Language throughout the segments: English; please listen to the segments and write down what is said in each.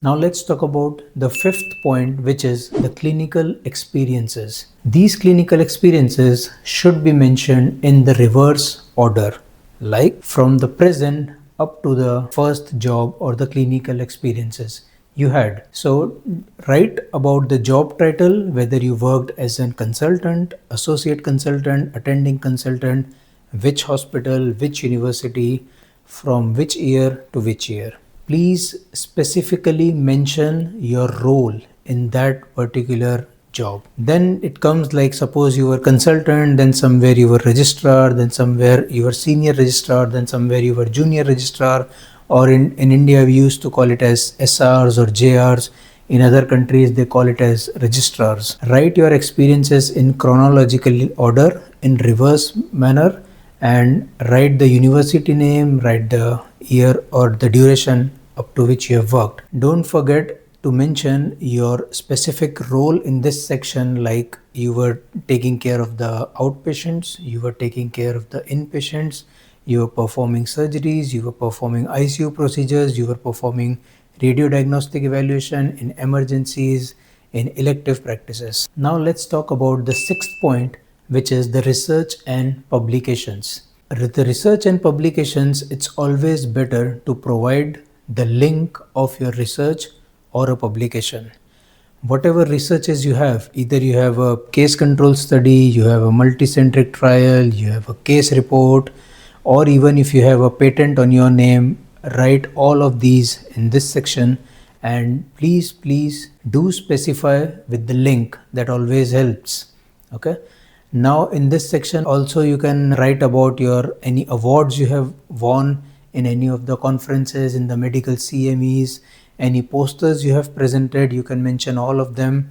Now let's talk about the fifth point, which is the clinical experiences. These clinical experiences should be mentioned in the reverse order, like from the present up to the first job or the clinical experiences you had. So write about the job title, whether you worked as a consultant, associate consultant, attending consultant, which hospital, which university, from which year to which year. Please specifically mention your role in that particular job. Then it comes like, suppose you were consultant, then somewhere you were registrar, then somewhere you were senior registrar, then somewhere you were junior registrar, or in India we used to call it as SRs or JRs. In other countries they call it as registrars. Write your experiences in chronological order, in reverse manner, and write the university name, write the year or the duration up to which you have worked. Don't forget to mention your specific role in this section, like you were taking care of the outpatients, you were taking care of the inpatients, you were performing surgeries, you were performing ICU procedures, you were performing radio diagnostic evaluation in emergencies, in elective practices. Now let's talk about the sixth point, which is the research and publications. With the research and publications, it's always better to provide the link of your research or a publication. Whatever researches you have, either you have a case control study, you have a multicentric trial, you have a case report, or even if you have a patent on your name, write all of these in this section. And please do specify with the link. That always helps. Okay. Now in this section also you can write about your any awards you have won in any of the conferences, in the medical CMEs, any posters you have presented, you can mention all of them.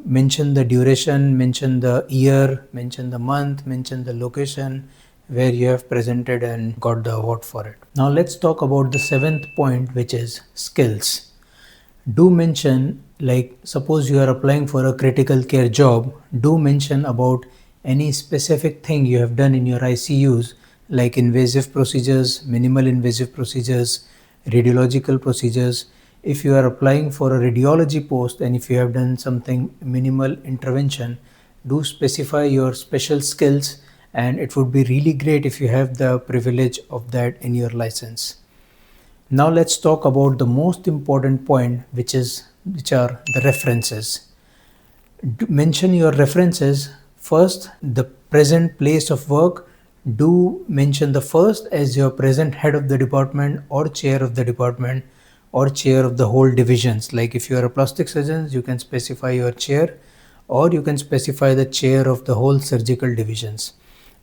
Mention the duration, mention the year, mention the month, mention the location where you have presented and got the award for it. Now let's talk about the seventh point, which is skills. Do mention, like suppose you are applying for a critical care job, do mention about any specific thing you have done in your ICUs, like invasive procedures, minimal invasive procedures, radiological procedures. If you are applying for a radiology post and if you have done something minimal intervention, do specify your special skills, and it would be really great if you have the privilege of that in your license. Now let's talk about the most important point, which are the references. Mention your references. First, the present place of work. Do mention the first as your present head of the department or chair of the department or chair of the whole divisions. Like if you are a plastic surgeon, you can specify your chair, or you can specify the chair of the whole surgical divisions.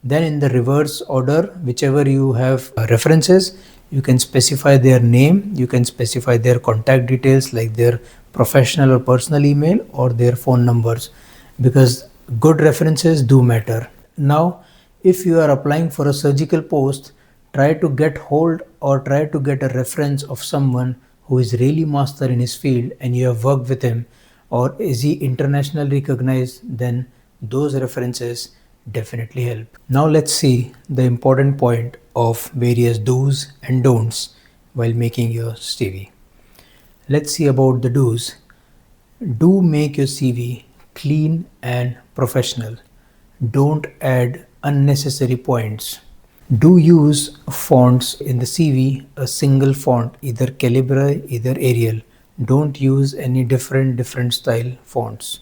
Then in the reverse order, whichever you have references, you can specify their name, you can specify their contact details like their professional or personal email or their phone numbers, because good references do matter. Now if you are applying for a surgical post, try to get hold or try to get a reference of someone who is really master in his field and you have worked with him, or is he internationally recognized, then those references definitely help. Now let's see the important point of various do's and don'ts while making your CV. Let's see about the do's. Do make your CV clean and professional. Don't add unnecessary points. Do use fonts in the CV, a single font, either Calibri, either Arial. Don't use any different style fonts.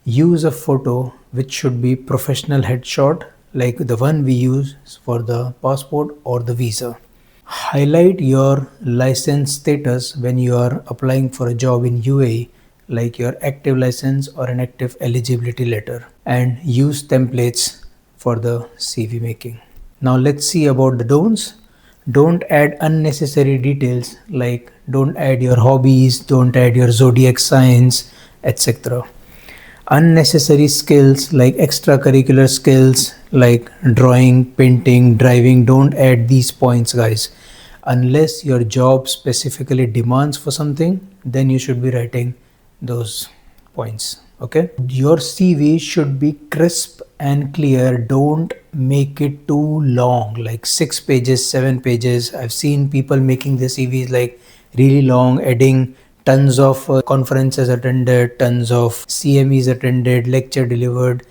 Use a photo which should be professional headshot, like the one we use for the passport or the visa. Highlight your license status when you are applying for a job in UAE, like your active license or an active eligibility letter, and use templates for the CV making. Now let's see about the don'ts. Don't add unnecessary details, like don't add your hobbies, don't add your zodiac signs, etc. Unnecessary skills like extracurricular skills like drawing, painting, driving, don't add these points, guys. Unless your job specifically demands for something, then you should be writing those points. Okay, your CV should be crisp and clear. Don't make it too long, like 6 pages, 7 pages. I've seen people making the CVs like really long, adding tons of conferences attended, tons of CMEs attended, lecture delivered.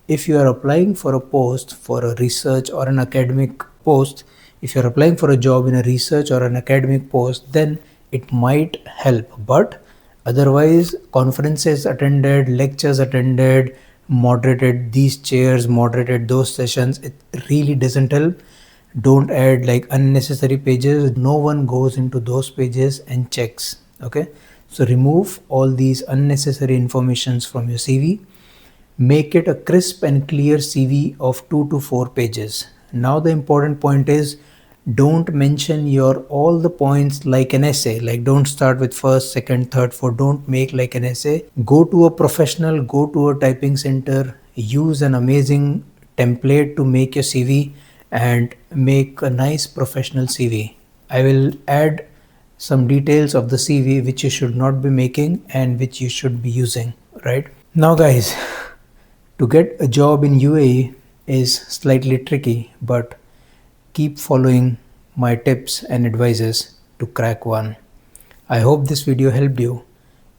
If you are applying for a post for a research or an academic post, if you're applying for a job in a research or an academic post, then it might help. But otherwise, conferences attended, lectures attended, moderated these chairs, moderated those sessions, it really doesn't help. Don't add like unnecessary pages. No one goes into those pages and checks. Okay, so remove all these unnecessary informations from your CV. Make it a crisp and clear CV of 2 to 4 pages. Now the important point is, don't mention your all the points like an essay. Like, don't start with first, second, third, fourth. Don't make like an essay. Go to a professional, go to a typing center, use an amazing template to make your CV and make a nice professional CV. I will add some details of the CV which you should not be making and which you should be using, right? Now guys, to get a job in UAE is slightly tricky, but keep following my tips and advices to crack one. I hope this video helped you.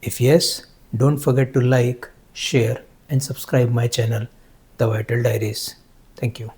If yes, don't forget to like, share and subscribe my channel, The Vital Diaries. Thank you.